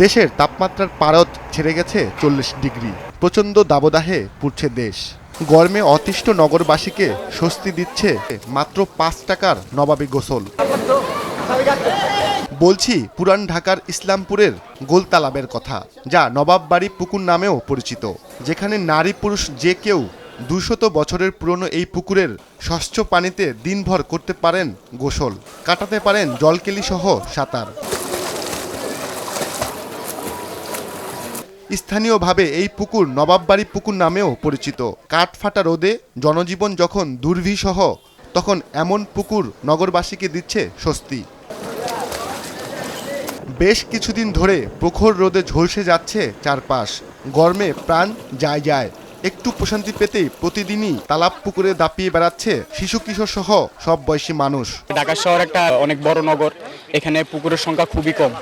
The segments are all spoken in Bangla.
দেশের তাপমাত্রার পারদ ছেড়ে গেছে 40 ডিগ্রি। প্রচণ্ড দাবদাহে পুড়ছে দেশ। গরমে অতিষ্ঠ নগরবাসীকে স্বস্তি দিচ্ছে মাত্র 5 টাকার নবাবী গোসল। বলছি পুরান ঢাকার ইসলামপুরের গোলতালাবের কথা, যা নবাববাড়ি পুকুর নামেও পরিচিত, যেখানে নারী পুরুষ যে কেউ 200 বছরের পুরনো এই পুকুরের স্বচ্ছ পানিতে দিনভর করতে পারেন গোসল, কাটাতে পারেন জলকেলি সহ সাঁতার। স্থানীয়ভাবে এই পুকুর নবাববাড়ি পুকুর নামেও পরিচিত। কাঠফাটা রোদে জনজীবন যখন দুর্বিষহ, তখন এমন পুকুর নগরবাসীকে দিচ্ছে স্বস্তি। বেশ কিছুদিন ধরে প্রখর রোদে ঝলসে যাচ্ছে চারপাশ। গরমে প্রাণ যায় যায়। একটু প্রশান্তি পেতেই প্রতিদিনই তালাব পুকুরে দাপিয়ে বেড়াচ্ছে শিশু কিশোর সহ সব বয়সী মানুষ। ঢাকা শহর একটা অনেক বড় নগর, এখানে পুকুরের সংখ্যা খুবই কম।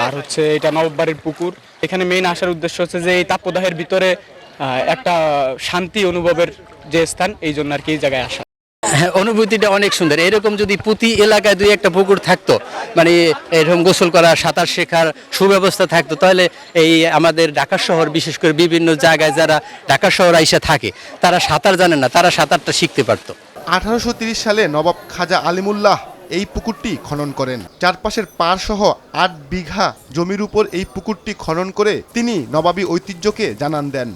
আর এটা নবাববাড়ির পুকুর। এখানে মেইন আসার উদ্দেশ্য হচ্ছে যে এই তাপদাহের ভিতরে একটা শান্তি অনুভবের যে স্থান, এই জন্য আর কি এই জায়গায় আসা। হ্যাঁ, অনুভূতিটা অনেক সুন্দর। এরকম যদি প্রতি এলাকায় দুই একটা পুকুর থাকতো, মানে এরকম গোসল করা, সাঁতার শেখার সুব্যবস্থা থাকতো, তাহলে এই আমাদের ঢাকা শহর, বিশেষ করে বিভিন্ন জায়গায় যারা ঢাকা শহর আইসা থাকে, তারা সাঁতার জানে না, তারা সাঁতারটা শিখতে পারতো। 1830 সালে নবাব খাজা আলিমুল্লাহ এই পুকুরটি খনন করেন। চারপাশের পাড় সহ 8 বিঘা জমির উপর এই পুকুরটি খনন করে তিনি নবাবী ঐতিহ্যকে জানান দেন।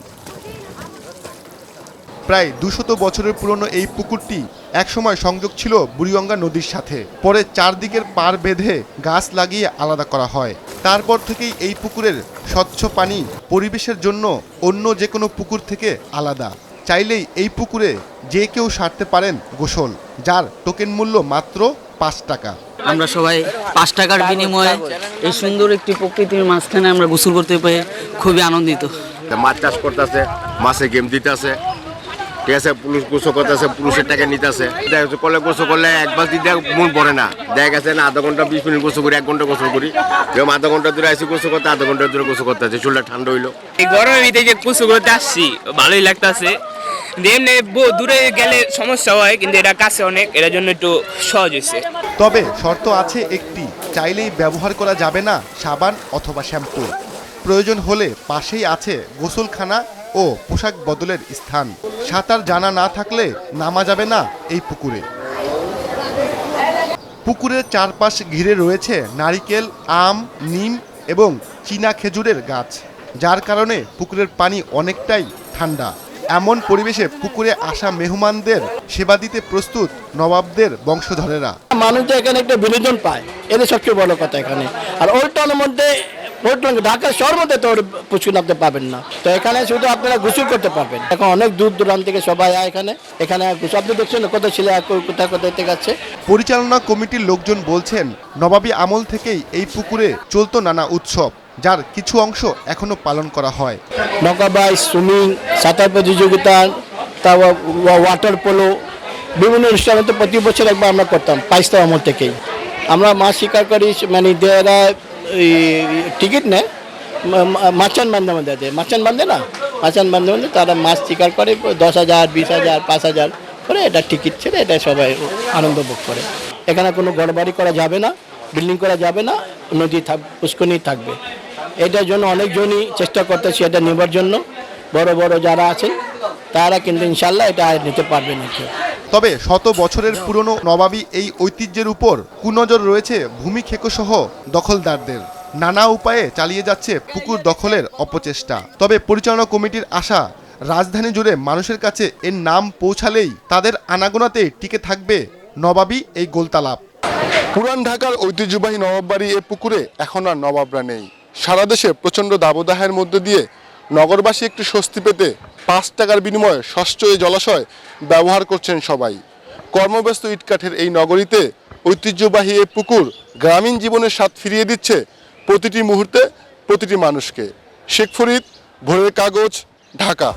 প্রায় 200 বছরের পুরনো এই পুকুরটি একসময় সংযোগ ছিল বুড়িগঙ্গা নদীর সাথে। পরে চারদিকের পাড় বেঁধে গাছ লাগিয়ে আলাদা করা হয়। তারপর থেকেই এই পুকুরের স্বচ্ছ পানি পরিবেশের জন্য অন্য যে কোনো পুকুর থেকে আলাদা। চাইলেই এই পুকুরে যে কেউ সারতে পারেন গোসল, যার টোকেন মূল্য মাত্র 5 টাকা। আমরা সবাই 5 টাকার বিনিময়ে এই সুন্দর একটি প্রকৃতির মাঝখানে আমরা গোসল করতে পেরে খুবই আনন্দিত। মাছ চাষ করতেছে, মাছে গেম দিতেছে, ঠিক আছে, পুলিশ গোসল করতেছে, পুলিশের টাকা নিতেছে। করলে গোসল করলে একবার দিতে মন পড়ে না। দেখা গেছে না, আধা ঘন্টা 20 মিনিট গোসল করি, 1 ঘন্টা গোসল করি। যেমন আধা ঘন্টা দূরে আসি গোসল করতে, আধা ঘন্টা দূরে গোসল করতে আছে, চুলটা ঠান্ডা হইলো। এই গরমের ভিতরে যে গোসল করতে আসছি, ভালোই লাগতেছে। এমনি দূরে গেলে সমস্যা হয়, কিন্তু এটা কাছে অনেক, এটার জন্য একটু সহজ হয়েছে। তবে শর্ত আছে একটি, চাইলেই ব্যবহার করা যাবে না সাবান অথবা শ্যাম্পু। প্রয়োজন হলে পাশেই আছে গোসলখানা ও পোশাক বদলের স্থান। সাঁতার জানা না থাকলে নামা যাবে না এই পুকুরে। পুকুরের চারপাশ ঘিরে রয়েছে নারিকেল, আম, নিম এবং চীনা খেজুরের গাছ, যার কারণে পুকুরের পানি অনেকটাই ঠান্ডা। এমন পরিবেশে পুকুরে আসা মেহমানদের সেবা দিতে প্রস্তুত নবাবদের বংশধরেরা। মানুষ তো এখানে একটা বিনোদন পায়, এটা সবচেয়ে বড় কথা এখানে। আর ওল্ড টাউনের মধ্যে, ঢাকা শহর মধ্যে তো পুকুর নামতে পাবেন না, তো এখানে শুধু আপনারা গোসল করতে পারবেন। এখন অনেক দূর দূরান্ত থেকে সবাই আয় এখানে গোসল। আপনি দেখছেন কত ছেলে কোথায় থেকে আছে। পরিচালনা কমিটির লোকজন বলছেন, নবাবী আমল থেকেই এই পুকুরে চলতো নানা উৎসব, যার কিছু অংশ এখনো পালন করা হয়। নৌকাবাই, সুইমিং, সাঁতার প্রতিযোগিতা, তারপর ওয়াটার পোলো, বিভিন্ন অনুষ্ঠানে তো প্রতি বছর একবার আমরা করতাম। পাইস্তা আমল থেকেই আমরা মাছ শিকার করি, মানে দেওয়ারা টিকিট নেয়, মাচান বান্ধে দেয়, মাচান বান্ধে না, মাচান বান্ধে তারা মাছ শিকার করে 10,000, 20,000, 5,000 করে, এটা টিকিট ছেড়ে এটা সবাই আনন্দ ভোগ করে। এখানে কোনো গড়বাড়ি করা যাবে না, বিল্ডিং করা যাবে না, নদী পুষ্করণী থাকবে। এটার জন্য অনেকজনই চেষ্টা করতেছি এটা নেবার জন্য। বড় বড় যারা আছেন তারা কিন্তু ইনশাল্লাহ এটা নিতে পারবে না কেউ। তবে শত বছরের পুরনো নবাবী এই ঐতিহ্যের উপর কুনজর রয়েছে ভূমি খেকোসহ দখলদারদের। নানা উপায়ে চালিয়ে যাচ্ছে পুকুর দখলের অপচেষ্টা। তবে পরিচালনা কমিটির আশা, রাজধানী জুড়ে মানুষের কাছে এর নাম পৌঁছালেই তাদের আনাগোনাতে টিকে থাকবে নবাবী এই গোলতালাব। পুরান ঢাকার ঐতিহ্যবাহী নবাববাড়ি এ পুকুরে এখন আর নবাবরা নেই। সারা দেশে প্রচণ্ড দাবদাহের মধ্যে দিয়ে নগরবাসী একটু স্বস্তি পেতে 5 টাকার বিনিময়ে স্বচ্ছ এই জলাশয় ব্যবহার করছেন সবাই। কর্মব্যস্ত ইটকাঠের এই নগরীতে ঐতিহ্যবাহী এই পুকুর গ্রামীণ জীবনের স্বাদ ফিরিয়ে দিচ্ছে প্রতিটি মুহূর্তে প্রতিটি মানুষকে। শেখ ফরিদ, ভোরের কাগজ, ঢাকা।